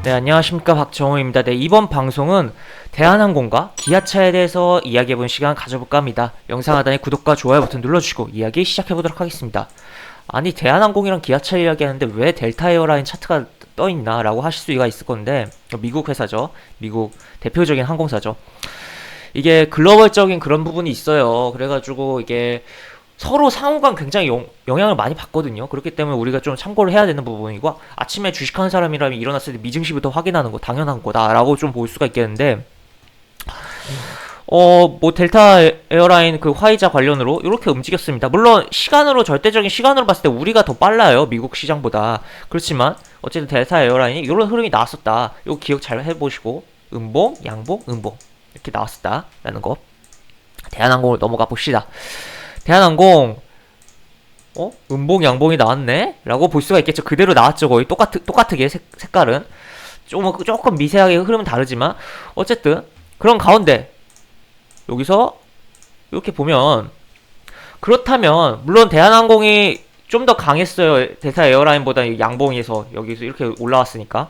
네, 안녕하십니까, 박정호입니다. 네, 이번 방송은 대한항공과 기아차에 대해서 이야기해보는 시간 가져볼까 합니다. 영상 하단에 구독과 좋아요 버튼 눌러주시고 이야기 시작해보도록 하겠습니다. 아니, 대한항공이랑 기아차 이야기하는데 왜 델타 에어라인 차트가 떠있나 라고 하실 수가 있을 건데, 미국 회사죠. 미국 대표적인 항공사죠. 이게 글로벌적인 그런 부분이 있어요. 그래가지고 이게 서로 상호간 굉장히 영향을 많이 받거든요. 그렇기 때문에 우리가 좀 참고를 해야 되는 부분이고, 아침에 주식하는 사람이라면 일어났을 때 미증시부터 확인하는 거 당연한 거다라고 좀 볼 수가 있겠는데, 뭐 델타 에어라인 그 화이자 관련으로 이렇게 움직였습니다. 물론 시간으로, 절대적인 시간으로 봤을 때 우리가 더 빨라요, 미국 시장보다. 그렇지만 어쨌든 델타 에어라인이 이런 흐름이 나왔었다. 이거 기억 잘 해보시고, 음봉, 양봉, 음봉 이렇게 나왔었다라는 거. 대한항공을 넘어가 봅시다. 대한항공, 음봉, 양봉이 나왔네? 라고 볼 수가 있겠죠. 그대로 나왔죠. 거의 똑같게 색깔은. 조금 미세하게 흐름은 다르지만, 어쨌든, 그런 가운데, 여기서, 이렇게 보면, 그렇다면, 물론 대한항공이 좀 더 강했어요. 델타 에어라인보다 양봉에서, 여기서 이렇게 올라왔으니까.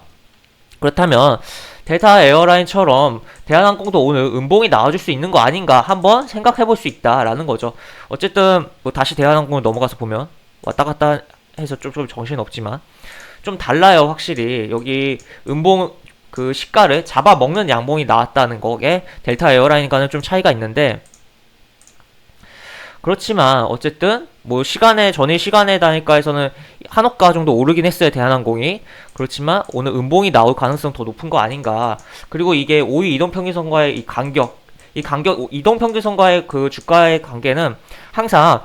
그렇다면 델타 에어라인처럼 대한항공도 오늘 음봉이 나와줄 수 있는 거 아닌가 한번 생각해볼 수 있다라는 거죠. 어쨌든 뭐 다시 대한항공을 넘어가서 보면 왔다 갔다 해서 좀 정신없지만 좀 달라요. 확실히 여기 음봉 그 시가를 잡아먹는 양봉이 나왔다는 거에 델타 에어라인과는 좀 차이가 있는데, 그렇지만 어쨌든 뭐 전일 시간에 다니까에서는 한옥가 정도 오르긴 했어요, 대한항공이. 그렇지만 오늘 음봉이 나올 가능성 더 높은 거 아닌가. 그리고 이게 5위 이동평균선과의 이 간격 이동평균선과의 그 주가의 관계는 항상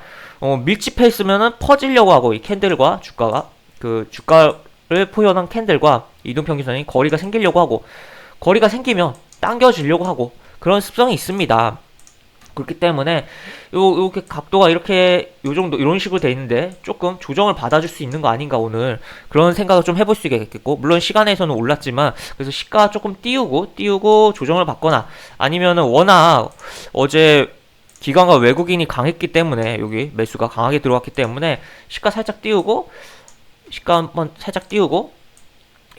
밀집해 있으면은 퍼지려고 하고, 이 캔들과 주가가 그 주가를 표현한 캔들과 이동평균선이 거리가 생기려고 하고, 거리가 생기면 당겨지려고 하고, 그런 습성이 있습니다. 그렇기 때문에 요렇게 각도가 이렇게 요 정도 이런 식으로 돼 있는데 조금 조정을 받아줄 수 있는 거 아닌가, 오늘 그런 생각을 좀 해볼 수 있겠고, 물론 시간에서는 올랐지만 그래서 시가 조금 띄우고 조정을 받거나, 아니면은 워낙 어제 기관과 외국인이 강했기 때문에 여기 매수가 강하게 들어왔기 때문에 시가 한번 살짝 띄우고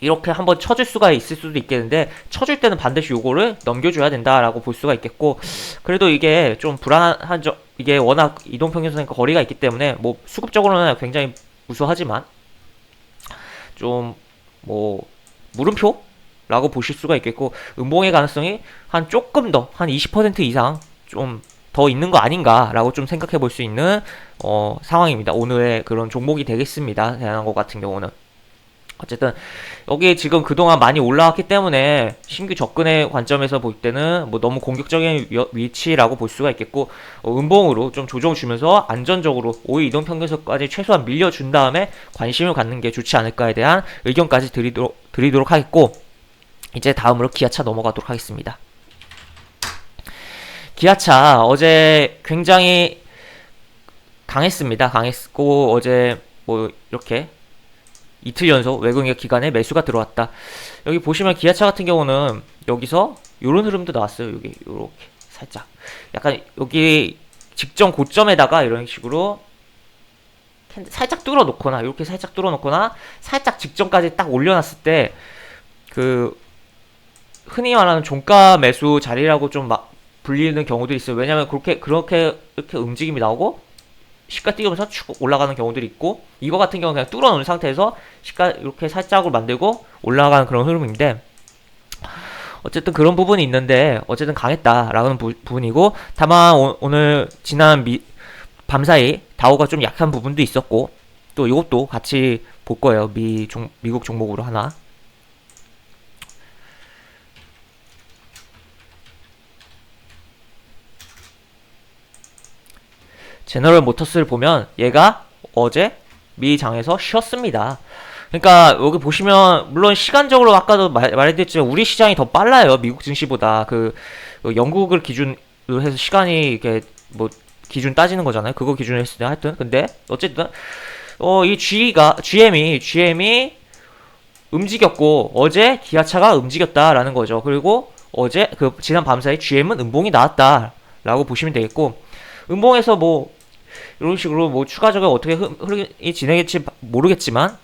이렇게 한번 쳐줄 수가 있을 수도 있겠는데, 쳐줄 때는 반드시 요거를 넘겨줘야 된다라고 볼 수가 있겠고, 그래도 이게 좀 불안한 이게 워낙 이동평균선과 거리가 있기 때문에 뭐 수급적으로는 굉장히 우수하지만 좀 뭐 물음표라고 보실 수가 있겠고, 음봉의 가능성이 조금 더 한 20% 이상 좀 더 있는 거 아닌가라고 좀 생각해 볼 수 있는 상황입니다. 오늘의 그런 종목이 되겠습니다. 대한항공 같은 경우는. 어쨌든 여기 지금 그동안 많이 올라왔기 때문에 신규 접근의 관점에서 볼 때는 뭐 너무 공격적인 위치라고 볼 수가 있겠고, 음봉으로 좀 조정 주면서 안전적으로 5위 이동평균선까지 최소한 밀려준 다음에 관심을 갖는 게 좋지 않을까에 대한 의견까지 드리도록 하겠고, 이제 다음으로 기아차 넘어가도록 하겠습니다. 기아차 어제 굉장히 강했고, 어제 뭐 이렇게 이틀 연속 외국인 기관에 매수가 들어왔다. 여기 보시면 기아차 같은 경우는 여기서 요런 흐름도 나왔어요. 여기 요렇게 살짝 약간 여기 직전 고점에다가 이런 식으로 살짝 뚫어놓거나, 이렇게 살짝 뚫어놓거나 살짝 직전까지 딱 올려놨을 때 그 흔히 말하는 종가 매수 자리라고 좀 막 불리는 경우도 있어요. 왜냐면 그렇게 이렇게 움직임이 나오고 시가 띄우면서 쭉 올라가는 경우들이 있고, 이거 같은 경우는 그냥 뚫어놓은 상태에서 시가 이렇게 살짝으로 만들고 올라가는 그런 흐름인데, 어쨌든 그런 부분이 있는데 어쨌든 강했다라는 부분이고, 다만 오늘 지난 밤사이 다우가 좀 약한 부분도 있었고, 또 이것도 같이 볼 거예요. 미국 종목으로 하나. 제너럴 모터스를 보면 얘가 어제 미 장에서 쉬었습니다. 그러니까 여기 보시면 물론 시간적으로 아까도 말해드렸지만 우리 시장이 더 빨라요, 미국 증시보다. 영국을 기준으로 해서 시간이 이렇게 뭐 기준 따지는 거잖아요. 그거 기준으로 했을 때 하여튼. 근데 어쨌든 이 GM이 움직였고, 어제 기아차가 움직였다라는 거죠. 그리고 어제 지난 밤사이 GM은 음봉이 나왔다라고 보시면 되겠고, 음봉에서 뭐 이런 식으로 뭐 추가적으로 어떻게 흐름이 진행될지 모르겠지만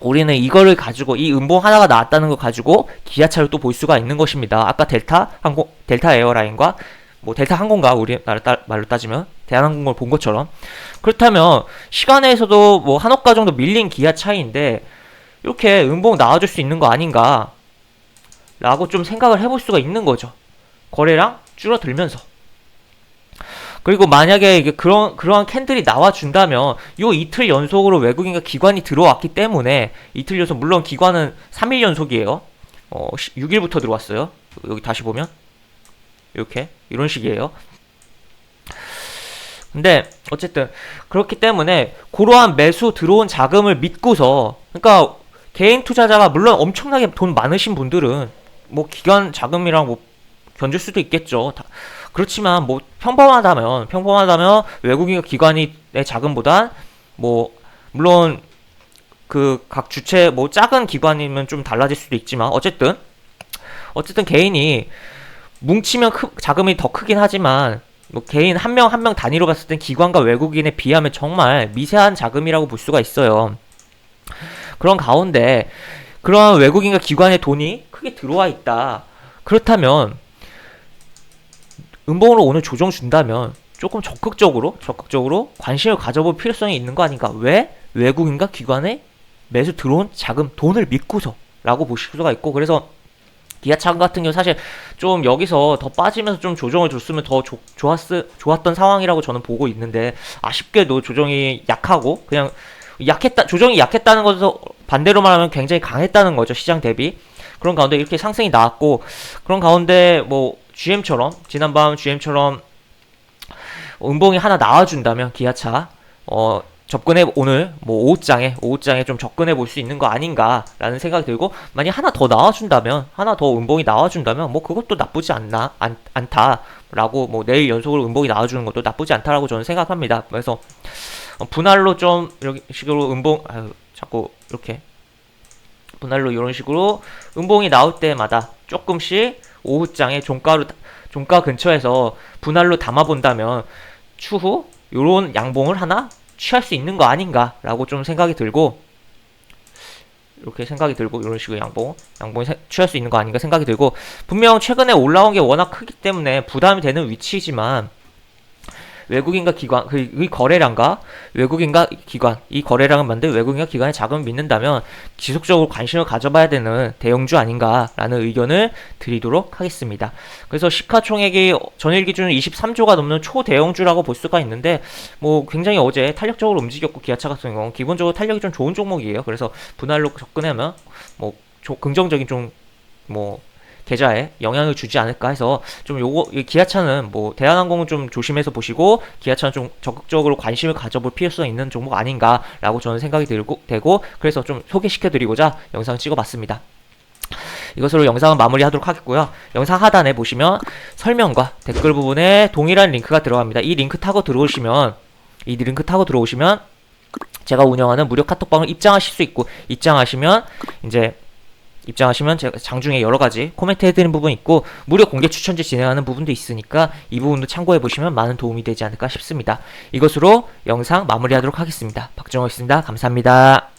우리는 이거를 가지고 이 음봉 하나가 나왔다는 걸 가지고 기아차를 또 볼 수가 있는 것입니다. 아까 델타 에어라인과 뭐 델타 항공과 우리나라 말로 따지면 대한항공을 본 것처럼, 그렇다면 시간에서도 뭐 한옥가 정도 밀린 기아 차이인데 이렇게 음봉 나와줄 수 있는 거 아닌가 라고 좀 생각을 해볼 수가 있는 거죠. 거래량 줄어들면서. 그리고 만약에 이게 그러한 캔들이 나와준다면 요 이틀 연속으로 외국인과 기관이 들어왔기 때문에, 이틀 연속, 물론 기관은 3일 연속이에요. 6일부터 들어왔어요. 여기 다시 보면 이렇게 이런 식이에요. 근데 어쨌든 그렇기 때문에 그러한 매수 들어온 자금을 믿고서, 그러니까 개인 투자자가 물론 엄청나게 돈 많으신 분들은 뭐 기관 자금이랑 뭐 견줄 수도 있겠죠. 그렇지만 뭐 평범하다면 외국인 기관의 자금보다 뭐 물론 그 각 주체 뭐 작은 기관이면 좀 달라질 수도 있지만 어쨌든 개인이 뭉치면 자금이 더 크긴 하지만 뭐 개인 한 명 한 명 단위로 봤을 땐 기관과 외국인에 비하면 정말 미세한 자금이라고 볼 수가 있어요. 그런 가운데 그런 외국인과 기관의 돈이 크게 들어와 있다. 그렇다면 음봉으로 오늘 조정 준다면 조금 적극적으로 관심을 가져볼 필요성이 있는 거 아닌가? 왜? 외국인과 기관에 매수 들어온 자금, 돈을 믿고서 라고 보실 수가 있고, 그래서 기아차 같은 경우 사실 좀 여기서 더 빠지면서 좀 조정을 줬으면 더 좋았던 상황이라고 저는 보고 있는데, 아쉽게도 조정이 약하고 그냥 조정이 약했다는 것에서 반대로 말하면 굉장히 강했다는 거죠, 시장 대비. 그런 가운데 이렇게 상승이 나왔고, 그런 가운데 뭐 GM처럼 지난밤 GM처럼 음봉이 하나 나와준다면 기아차 오늘 뭐 오후장에 좀 접근해 볼 수 있는 거 아닌가라는 생각이 들고, 만약 하나 더 나와준다면, 하나 더 음봉이 나와준다면 뭐 그것도 나쁘지 않다라고, 뭐 내일 연속으로 음봉이 나와주는 것도 나쁘지 않다라고 저는 생각합니다. 그래서 분할로 좀 이런 식으로 자꾸 이렇게 분할로 이런 식으로 음봉이 나올 때마다 조금씩 오후장에 종가 근처에서 분할로 담아본다면 추후 요런 양봉을 하나 취할 수 있는 거 아닌가라고 좀 생각이 들고, 이렇게 생각이 들고, 이런 식으로 양봉이 취할 수 있는 거 아닌가 생각이 들고, 분명 최근에 올라온 게 워낙 크기 때문에 부담이 되는 위치지만 외국인과 기관, 이 거래량과 외국인과 기관, 이 거래량을 만든 외국인과 기관의 자금을 믿는다면 지속적으로 관심을 가져봐야 되는 대형주 아닌가라는 의견을 드리도록 하겠습니다. 그래서 시가총액이 전일 기준 23조가 넘는 초대형주라고 볼 수가 있는데, 뭐 굉장히 어제 탄력적으로 움직였고, 기아차 같은 경우는 기본적으로 탄력이 좀 좋은 종목이에요. 그래서 분할로 접근하면 뭐 긍정적인 좀 뭐 계좌에 영향을 주지 않을까 해서, 좀 기아차는 뭐 대한항공은 좀 조심해서 보시고, 기아차는 좀 적극적으로 관심을 가져볼 필요성이 있는 종목 아닌가라고 저는 생각이 되고, 그래서 좀 소개시켜드리고자 영상을 찍어봤습니다. 이것으로 영상은 마무리하도록 하겠고요. 영상 하단에 보시면 설명과 댓글 부분에 동일한 링크가 들어갑니다. 이 링크 타고 들어오시면 제가 운영하는 무료 카톡방을 입장하실 수 있고, 입장하시면 제가 장중에 여러가지 코멘트 해드리는 부분이 있고, 무료 공개 추천제 진행하는 부분도 있으니까 이 부분도 참고해보시면 많은 도움이 되지 않을까 싶습니다. 이것으로 영상 마무리하도록 하겠습니다. 박정호였습니다. 감사합니다.